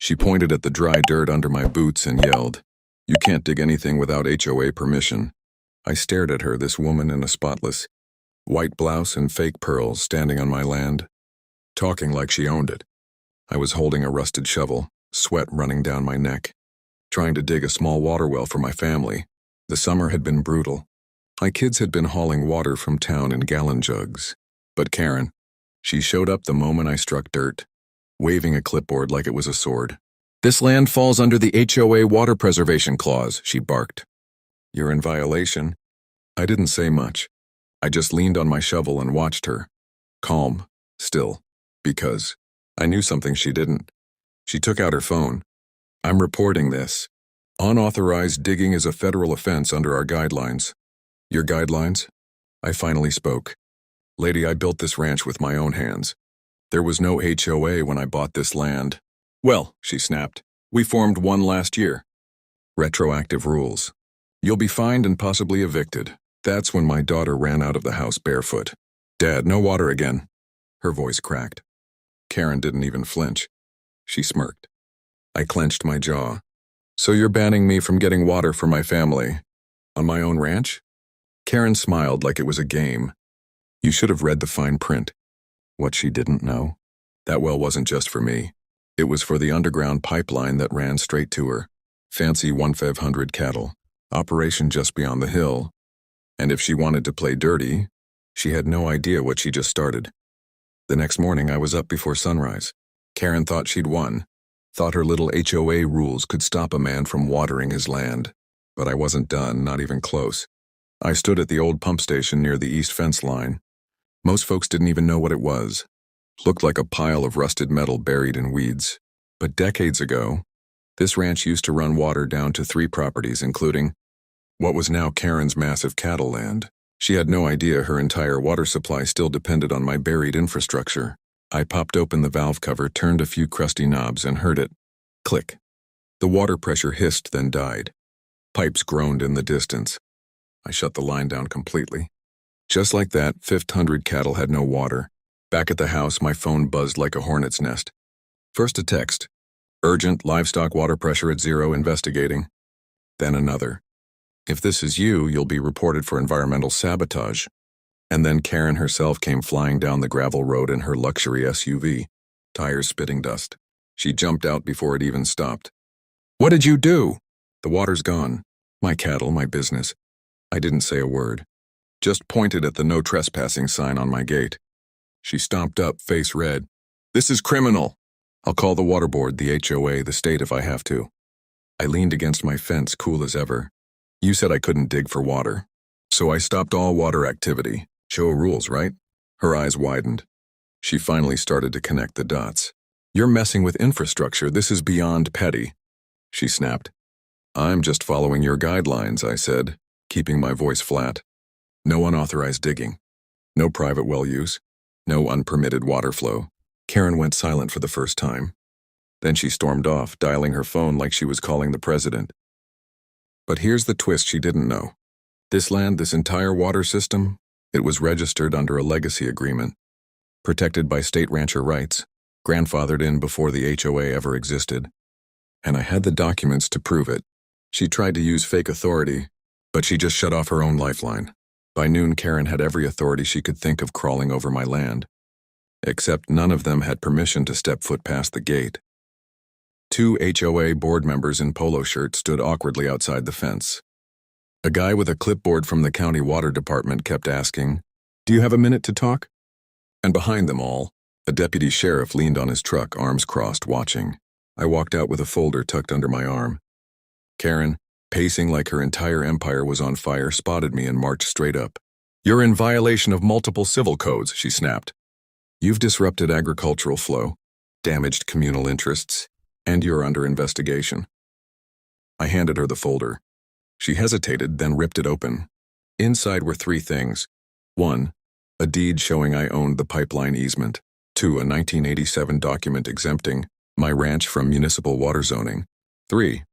She pointed at the dry dirt under my boots and yelled, "You can't dig anything without HOA permission." I stared at her, this woman in a spotless white blouse and fake pearls standing on my land, talking like she owned it. I was holding a rusted shovel, sweat running down my neck, trying to dig a small water well for my family. The summer had been brutal. My kids had been hauling water from town in gallon jugs. But Karen, she showed up the moment I struck dirt, waving a clipboard like it was a sword. "This land falls under the HOA water preservation clause," she barked. "You're in violation." I didn't say much. I just leaned on my shovel and watched her, calm, still, because I knew something she didn't. She took out her phone. "I'm reporting this. Unauthorized digging is a federal offense under our guidelines." "Your guidelines?" I finally spoke. "Lady, I built this ranch with my own hands. There was no HOA when I bought this land." "Well," she snapped, "we formed one last year." "Retroactive rules. You'll be fined and possibly evicted." That's when my daughter ran out of the house barefoot. "Dad, no water again." Her voice cracked. Karen didn't even flinch. She smirked. I clenched my jaw. "So you're banning me from getting water for my family on my own ranch?" Karen smiled like it was a game. "You should have read the fine print." What she didn't know, that well wasn't just for me. It was for the underground pipeline that ran straight to her. Fancy 1,500 cattle, operation just beyond the hill. And if she wanted to play dirty, she had no idea what she just started. The next morning I was up before sunrise. Karen thought she'd won, thought her little HOA rules could stop a man from watering his land. But I wasn't done, not even close. I stood at the old pump station near the east fence line. Most folks didn't even know what it was. Looked like a pile of rusted metal buried in weeds. But decades ago, this ranch used to run water down to 3 properties, including what was now Karen's massive cattle land. She had no idea her entire water supply still depended on my buried infrastructure. I popped open the valve cover, turned a few crusty knobs, and heard it click. The water pressure hissed, then died. Pipes groaned in the distance. I shut the line down completely. Just like that, 1,500 cattle had no water. Back at the house, my phone buzzed like a hornet's nest. First a text. "Urgent, livestock water pressure at 0, investigating." Then another. "If this is you, you'll be reported for environmental sabotage." And then Karen herself came flying down the gravel road in her luxury SUV, tires spitting dust. She jumped out before it even stopped. "What did you do?" "The water's gone. My cattle, my business." I didn't say a word, just pointed at the no trespassing sign on my gate. She stomped up, face red. "This is criminal. I'll call the water board, the HOA, the state if I have to." I leaned against my fence, cool as ever. "You said I couldn't dig for water. So I stopped all water activity. Show rules, right?" Her eyes widened. She finally started to connect the dots. "You're messing with infrastructure. This is beyond petty." She snapped. "I'm just following your guidelines," I said, keeping my voice flat. "No unauthorized digging. No private well use. No unpermitted water flow." Karen went silent for the first time. Then she stormed off, dialing her phone like she was calling the president. But here's the twist she didn't know. This land, this entire water system, it was registered under a legacy agreement, protected by state rancher rights, grandfathered in before the HOA ever existed. And I had the documents to prove it. She tried to use fake authority, but she just shut off her own lifeline. By noon, Karen had every authority she could think of crawling over my land. Except none of them had permission to step foot past the gate. 2 HOA board members in polo shirts stood awkwardly outside the fence. A guy with a clipboard from the county water department kept asking, "Do you have a minute to talk?" And behind them all, a deputy sheriff leaned on his truck, arms crossed, watching. I walked out with a folder tucked under my arm. Karen, pacing like her entire empire was on fire, spotted me and marched straight up. "You're in violation of multiple civil codes," she snapped. "You've disrupted agricultural flow, damaged communal interests, and you're under investigation." I handed her the folder. She hesitated, then ripped it open. Inside were 3 things. 1, a deed showing I owned the pipeline easement. 2, a 1987 document exempting my ranch from municipal water zoning. 3,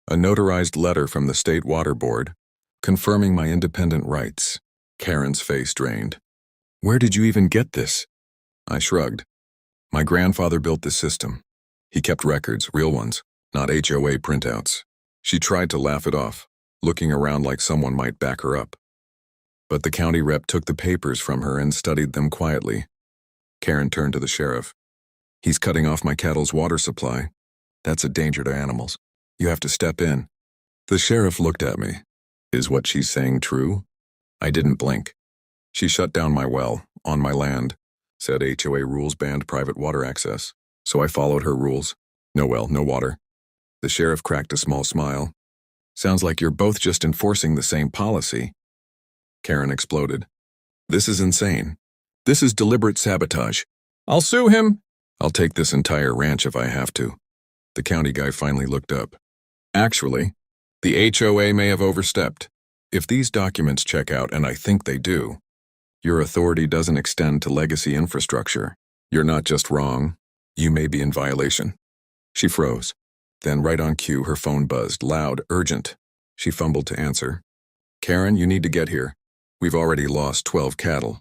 a notarized letter from the state water board confirming my independent rights. Karen's face drained. "Where did you even get this?" I shrugged. "My grandfather built this system. He kept records, real ones, not HOA printouts. She tried to laugh it off, looking around like someone might back her up. But the county rep took the papers from her and studied them quietly. Karen turned to the sheriff. He's cutting off my cattle's water supply. That's a danger to animals. You have to step in. The sheriff looked at me. Is what she's saying true? I didn't blink. She shut down my well, on my land, said HOA rules banned private water access. So I followed her rules. No well, no water. The sheriff cracked a small smile. Sounds like you're both just enforcing the same policy. Karen exploded. This is insane. This is deliberate sabotage. I'll sue him. I'll take this entire ranch if I have to. The county guy finally looked up. Actually, the HOA may have overstepped. If these documents check out, and I think they do, your authority doesn't extend to legacy infrastructure. You're not just wrong. You may be in violation. She froze. Then right on cue, her phone buzzed, loud, urgent. She fumbled to answer. Karen, you need to get here. We've already lost 12 cattle.